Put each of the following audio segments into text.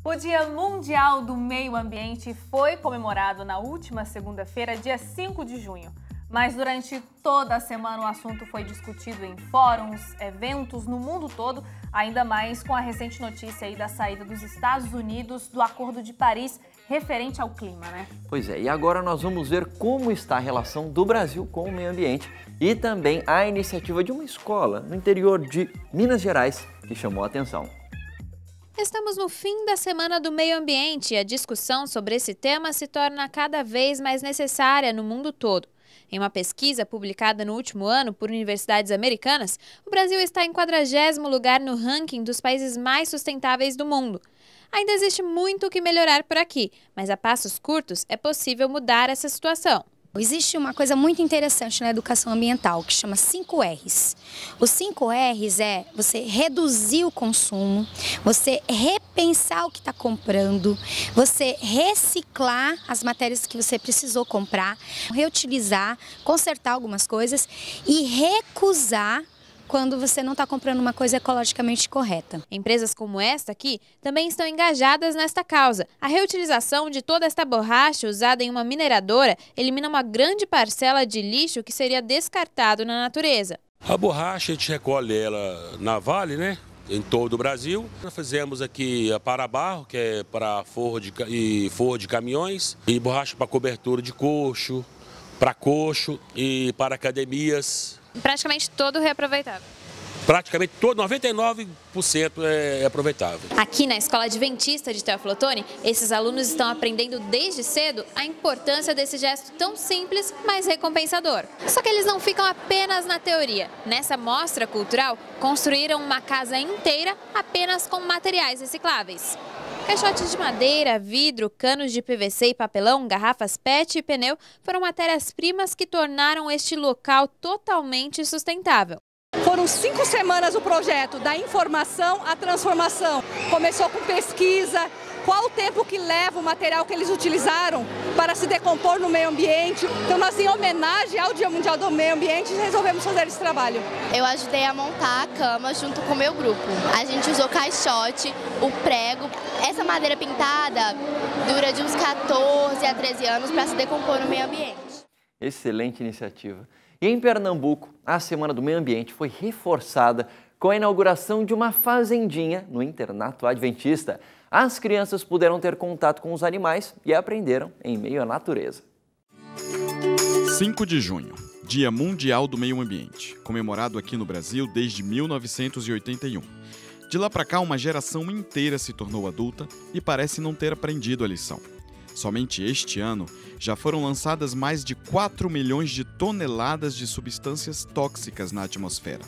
O Dia Mundial do Meio Ambiente foi comemorado na última segunda-feira, dia 5 de junho. Mas durante toda a semana o assunto foi discutido em fóruns, eventos no mundo todo, ainda mais com a recente notícia aí da saída dos Estados Unidos do Acordo de Paris referente ao clima, né? Pois é, e agora nós vamos ver como está a relação do Brasil com o meio ambiente e também a iniciativa de uma escola no interior de Minas Gerais que chamou a atenção. Estamos no fim da Semana do Meio Ambiente e a discussão sobre esse tema se torna cada vez mais necessária no mundo todo. Em uma pesquisa publicada no último ano por universidades americanas, o Brasil está em 40º lugar no ranking dos países mais sustentáveis do mundo. Ainda existe muito o que melhorar por aqui, mas a passos curtos é possível mudar essa situação. Existe uma coisa muito interessante na educação ambiental, que chama 5 R's. Os 5 R's é você reduzir o consumo, você repensar o que está comprando, você reciclar as matérias que você precisou comprar, reutilizar, consertar algumas coisas e recusar quando você não está comprando uma coisa ecologicamente correta. Empresas como esta aqui também estão engajadas nesta causa. A reutilização de toda esta borracha usada em uma mineradora elimina uma grande parcela de lixo que seria descartado na natureza. A borracha a gente recolhe ela na Vale, né? Em todo o Brasil. Nós fizemos aqui a para-barro, que é para forro de caminhões, e borracha para cobertura de coxo, para coxo e para academias. Praticamente todo reaproveitável. Praticamente todo, 99% é aproveitável. Aqui na Escola Adventista de Teófilo Otoni, esses alunos estão aprendendo desde cedo a importância desse gesto tão simples, mas recompensador. Só que eles não ficam apenas na teoria. Nessa mostra cultural, construíram uma casa inteira apenas com materiais recicláveis. Caixotes de madeira, vidro, canos de PVC e papelão, garrafas PET e pneu foram matérias-primas que tornaram este local totalmente sustentável. Foram 5 semanas o projeto, da informação à transformação. Começou com pesquisa, qual o tempo que leva o material que eles utilizaram para se decompor no meio ambiente. Então nós, em homenagem ao Dia Mundial do Meio Ambiente, resolvemos fazer esse trabalho. Eu ajudei a montar a cama junto com o meu grupo. A gente usou caixote, o prego. Essa madeira pintada dura de uns 14 a 13 anos para se decompor no meio ambiente. Excelente iniciativa. E em Pernambuco, a Semana do Meio Ambiente foi reforçada com a inauguração de uma fazendinha no internato adventista. As crianças puderam ter contato com os animais e aprenderam em meio à natureza. 5 de junho, Dia Mundial do Meio Ambiente, comemorado aqui no Brasil desde 1981. De lá para cá, uma geração inteira se tornou adulta e parece não ter aprendido a lição. Somente este ano, já foram lançadas mais de 4 milhões de toneladas de substâncias tóxicas na atmosfera.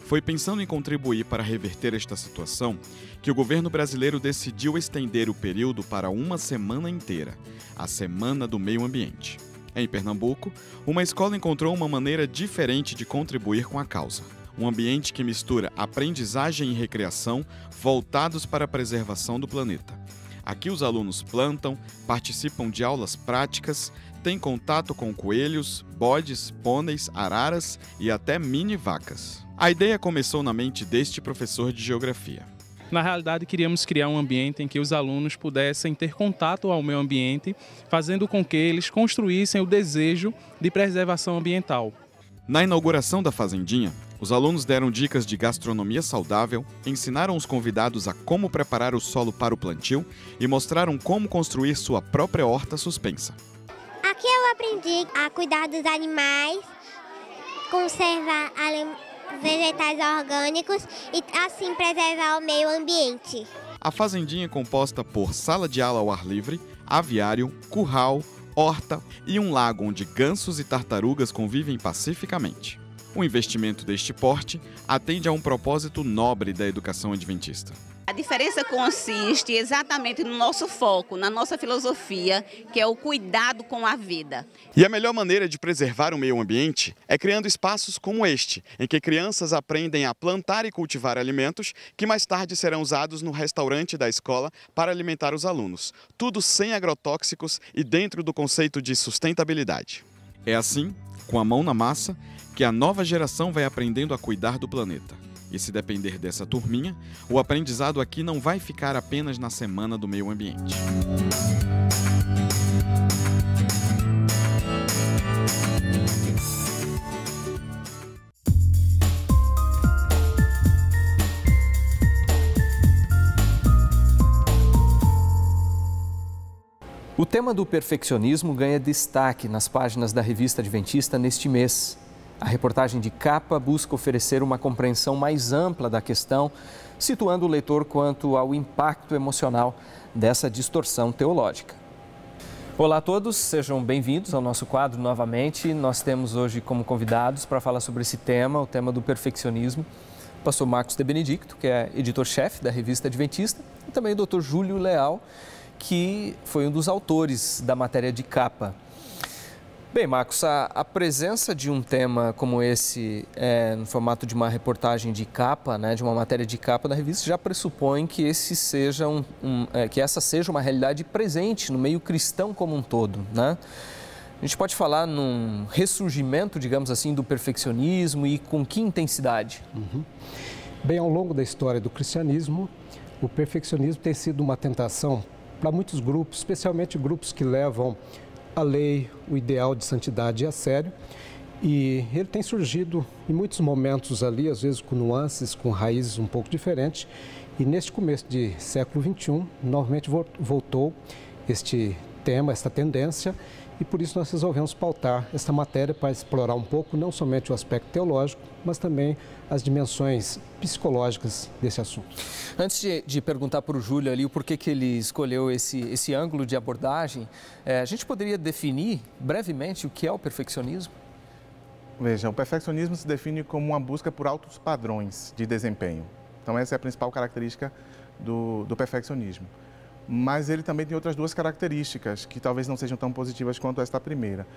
Foi pensando em contribuir para reverter esta situação que o governo brasileiro decidiu estender o período para uma semana inteira, a Semana do Meio Ambiente. Em Pernambuco, uma escola encontrou uma maneira diferente de contribuir com a causa. Um ambiente que mistura aprendizagem e recreação voltados para a preservação do planeta. Aqui os alunos plantam, participam de aulas práticas, têm contato com coelhos, bodes, pôneis, araras e até mini-vacas. A ideia começou na mente deste professor de geografia. Na realidade, queríamos criar um ambiente em que os alunos pudessem ter contato ao meio ambiente, fazendo com que eles construíssem o desejo de preservação ambiental. Na inauguração da fazendinha, os alunos deram dicas de gastronomia saudável, ensinaram os convidados a como preparar o solo para o plantio e mostraram como construir sua própria horta suspensa. Aqui eu aprendi a cuidar dos animais, conservar vegetais orgânicos e assim preservar o meio ambiente. A fazendinha é composta por sala de aula ao ar livre, aviário, curral, horta e um lago onde gansos e tartarugas convivem pacificamente. O investimento deste porte atende a um propósito nobre da educação adventista. A diferença consiste exatamente no nosso foco, na nossa filosofia, que é o cuidado com a vida. E a melhor maneira de preservar o meio ambiente é criando espaços como este, em que crianças aprendem a plantar e cultivar alimentos que mais tarde serão usados no restaurante da escola para alimentar os alunos. Tudo sem agrotóxicos e dentro do conceito de sustentabilidade. É assim, com a mão na massa, que a nova geração vai aprendendo a cuidar do planeta. E se depender dessa turminha, o aprendizado aqui não vai ficar apenas na Semana do Meio Ambiente. O tema do perfeccionismo ganha destaque nas páginas da Revista Adventista neste mês. A reportagem de capa busca oferecer uma compreensão mais ampla da questão, situando o leitor quanto ao impacto emocional dessa distorção teológica. Olá a todos, sejam bem-vindos ao nosso quadro novamente. Nós temos hoje como convidados para falar sobre esse tema, o tema do perfeccionismo, o pastor Marcos de Benedicto, que é editor-chefe da Revista Adventista, e também o Dr. Júlio Leal, que foi um dos autores da matéria de capa. Bem, Marcos, a presença de um tema como esse no formato de uma reportagem de capa, né, de uma matéria de capa da revista, já pressupõe que esse seja que essa seja uma realidade presente no meio cristão como um todo, né? A gente pode falar num ressurgimento, digamos assim, do perfeccionismo e com que intensidade? Bem, ao longo da história do cristianismo, o perfeccionismo tem sido uma tentação para muitos grupos, especialmente grupos que levam a lei, o ideal de santidade a sério. E ele tem surgido em muitos momentos ali, às vezes com nuances, com raízes um pouco diferentes. E neste começo de século XXI, novamente voltou este tema, esta tendência, e por isso nós resolvemos pautar esta matéria para explorar um pouco, não somente o aspecto teológico, mas também as dimensões psicológicas desse assunto. Antes de perguntar para o Júlio ali o porquê que ele escolheu esse ângulo de abordagem, a gente poderia definir brevemente o que é o perfeccionismo? Veja, o perfeccionismo se define como uma busca por altos padrões de desempenho. Então essa é a principal característica do perfeccionismo. Mas ele também tem outras duas características que talvez não sejam tão positivas quanto esta primeira.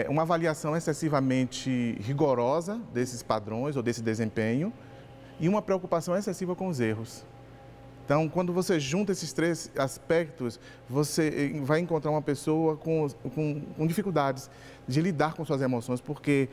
Uma avaliação excessivamente rigorosa desses padrões ou desse desempenho e uma preocupação excessiva com os erros. Então, quando você junta esses três aspectos, você vai encontrar uma pessoa com dificuldades de lidar com suas emoções, porque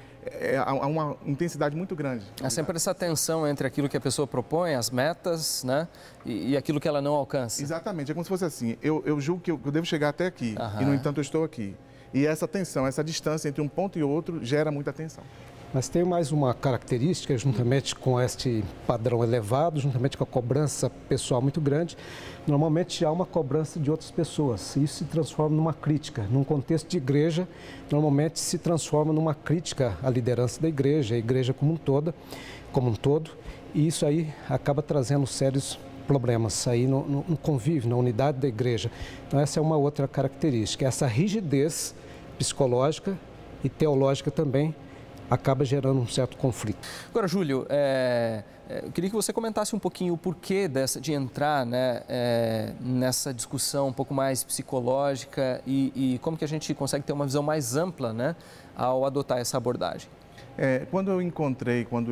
há uma intensidade muito grande. Há sempre essa tensão entre aquilo que a pessoa propõe, as metas, né, e aquilo que ela não alcança. Exatamente, é como se fosse assim, eu julgo que eu devo chegar até aqui, e no entanto eu estou aqui. E essa tensão, essa distância entre um ponto e outro gera muita tensão. Mas tem mais uma característica, juntamente com este padrão elevado, juntamente com a cobrança pessoal muito grande, normalmente há uma cobrança de outras pessoas. Isso se transforma numa crítica. Num contexto de igreja, normalmente se transforma numa crítica à liderança da igreja, a igreja como um todo, e isso aí acaba trazendo sérios problemas aí no convívio, na unidade da igreja. Então essa é uma outra característica, essa rigidez psicológica e teológica também, acaba gerando um certo conflito. Agora, Júlio, eu queria que você comentasse um pouquinho o porquê de entrar, né, nessa discussão um pouco mais psicológica e como que a gente consegue ter uma visão mais ampla, né, ao adotar essa abordagem. Quando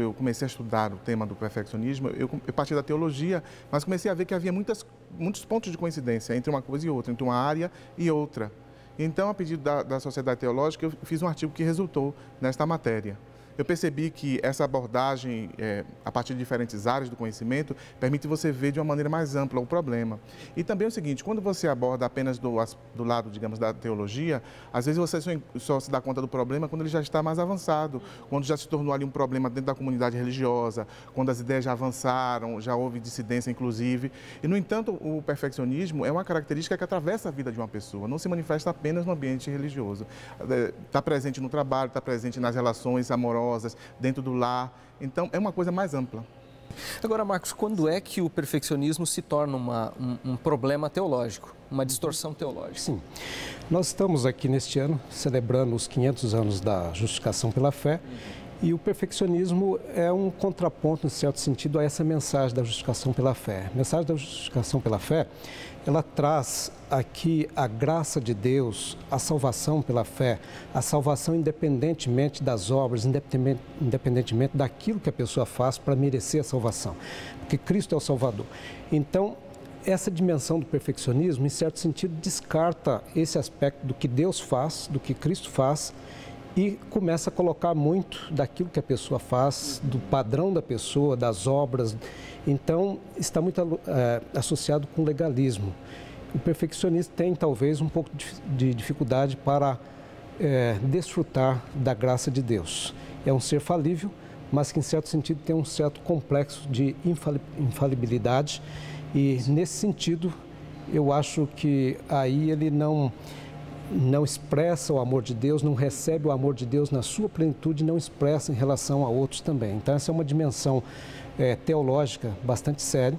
eu comecei a estudar o tema do perfeccionismo, eu parti da teologia, mas comecei a ver que havia muitos pontos de coincidência entre uma coisa e outra, entre uma área e outra. Então, a pedido da Sociedade Teológica, eu fiz um artigo que resultou nesta matéria. Eu percebi que essa abordagem, a partir de diferentes áreas do conhecimento, permite você ver de uma maneira mais ampla o problema. E também é o seguinte, quando você aborda apenas do lado, digamos, da teologia, às vezes você só se dá conta do problema quando ele já está mais avançado, quando já se tornou ali um problema dentro da comunidade religiosa, quando as ideias já avançaram, já houve dissidência, inclusive. E, no entanto, o perfeccionismo é uma característica que atravessa a vida de uma pessoa, não se manifesta apenas no ambiente religioso. Está presente no trabalho, está presente nas relações amorosas, dentro do lar. Então, é uma coisa mais ampla. Agora, Marcos, quando é que o perfeccionismo se torna um problema teológico, uma distorção teológica? Sim. Nós estamos aqui neste ano celebrando os 500 anos da justificação pela fé. E o perfeccionismo é um contraponto, em certo sentido, a essa mensagem da justificação pela fé. A mensagem da justificação pela fé, ela traz aqui a graça de Deus, a salvação pela fé, a salvação independentemente das obras, independentemente daquilo que a pessoa faz para merecer a salvação, porque Cristo é o Salvador. Então, essa dimensão do perfeccionismo, em certo sentido, descarta esse aspecto do que Deus faz, do que Cristo faz, e começa a colocar muito daquilo que a pessoa faz, do padrão da pessoa, das obras. Então, está muito associado com legalismo. O perfeccionista tem, talvez, um pouco de dificuldade para desfrutar da graça de Deus. É um ser falível, mas que, em certo sentido, tem um certo complexo de infalibilidade. E, nesse sentido, eu acho que aí ele não expressa o amor de Deus, não recebe o amor de Deus na sua plenitude, não expressa em relação a outros também. Então, essa é uma dimensão teológica bastante séria.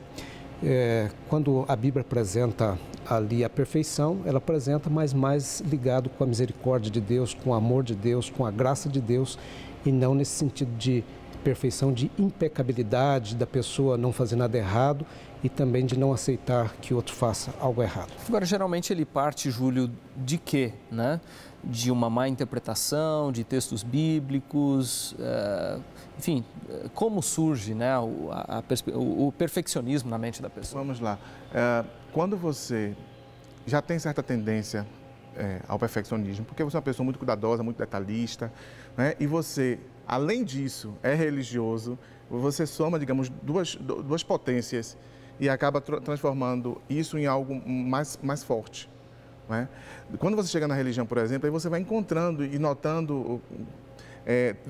Quando a Bíblia apresenta ali a perfeição, ela apresenta, mas mais ligado com a misericórdia de Deus, com o amor de Deus, com a graça de Deus, e não nesse sentido de perfeição, de impecabilidade, da pessoa não fazer nada errado e também de não aceitar que outro faça algo errado. Agora, geralmente ele parte, Júlio, de quê, né? De uma má interpretação, de textos bíblicos, enfim, como surge, né, o perfeccionismo na mente da pessoa? Vamos lá. Quando você já tem certa tendência ao perfeccionismo, porque você é uma pessoa muito cuidadosa, muito detalhista, né, e você, além disso, é religioso, você soma, digamos, duas potências e acaba transformando isso em algo mais forte. Né? Quando você chega na religião, por exemplo, aí você vai encontrando e notando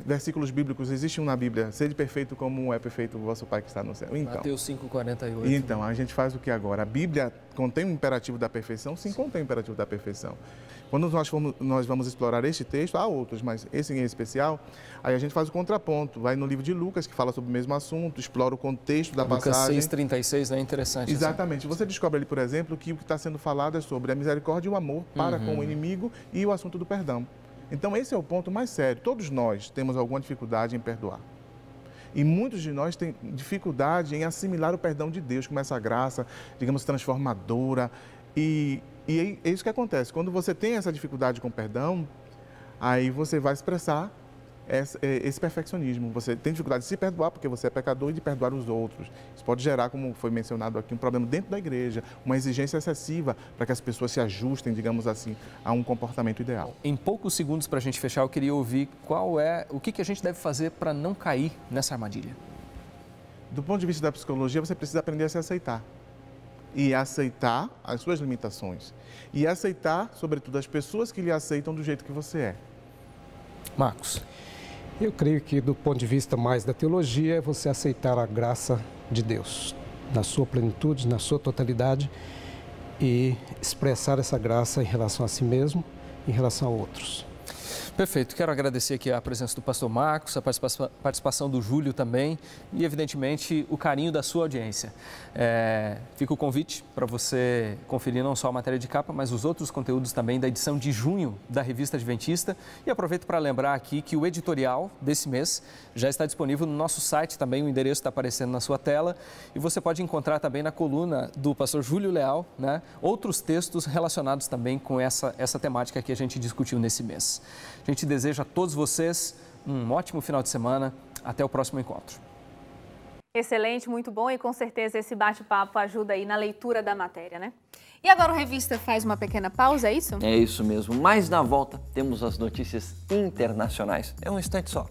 versículos bíblicos. Existe um na Bíblia: sede perfeito como é perfeito o vosso Pai que está no céu. Então, Mateus 5,48. Então, a gente faz o que agora? A Bíblia contém um imperativo da perfeição? Sim, contém um imperativo da perfeição. Quando nós vamos explorar este texto, há outros, mas esse em especial, aí a gente faz o contraponto. Vai no livro de Lucas, que fala sobre o mesmo assunto, explora o contexto da passagem. Lucas 6,36, né? Interessante. Exatamente. Você descobre ali, por exemplo, que o que está sendo falado é sobre a misericórdia e o amor para com o inimigo e o assunto do perdão. Então, esse é o ponto mais sério. Todos nós temos alguma dificuldade em perdoar. E muitos de nós têm dificuldade em assimilar o perdão de Deus, como essa graça, digamos, transformadora. E é isso que acontece. Quando você tem essa dificuldade com o perdão, aí você vai expressar esse perfeccionismo. Você tem dificuldade de se perdoar porque você é pecador e de perdoar os outros. Isso pode gerar, como foi mencionado aqui, um problema dentro da igreja, uma exigência excessiva para que as pessoas se ajustem, digamos assim, a um comportamento ideal. Em poucos segundos, para a gente fechar, eu queria ouvir o que a gente deve fazer para não cair nessa armadilha. Do ponto de vista da psicologia, você precisa aprender a se aceitar. E aceitar as suas limitações. E aceitar, sobretudo, as pessoas que lhe aceitam do jeito que você é. Marcos. Eu creio que, do ponto de vista mais da teologia, é você aceitar a graça de Deus, na sua plenitude, na sua totalidade, e expressar essa graça em relação a si mesmo, em relação a outros. Perfeito. Quero agradecer aqui a presença do pastor Marcos, a participação do Júlio também e, evidentemente, o carinho da sua audiência. Fica o convite para você conferir não só a matéria de capa, mas os outros conteúdos também da edição de junho da Revista Adventista. E aproveito para lembrar aqui que o editorial desse mês já está disponível no nosso site também, o endereço está aparecendo na sua tela. E você pode encontrar também na coluna do pastor Júlio Leal, né, outros textos relacionados também com essa temática que a gente discutiu nesse mês. A gente deseja a todos vocês um ótimo final de semana. Até o próximo encontro. Excelente, muito bom, e com certeza esse bate-papo ajuda aí na leitura da matéria, né? E agora o Revista faz uma pequena pausa, é isso? É isso mesmo, mas na volta temos as notícias internacionais. É um instante só.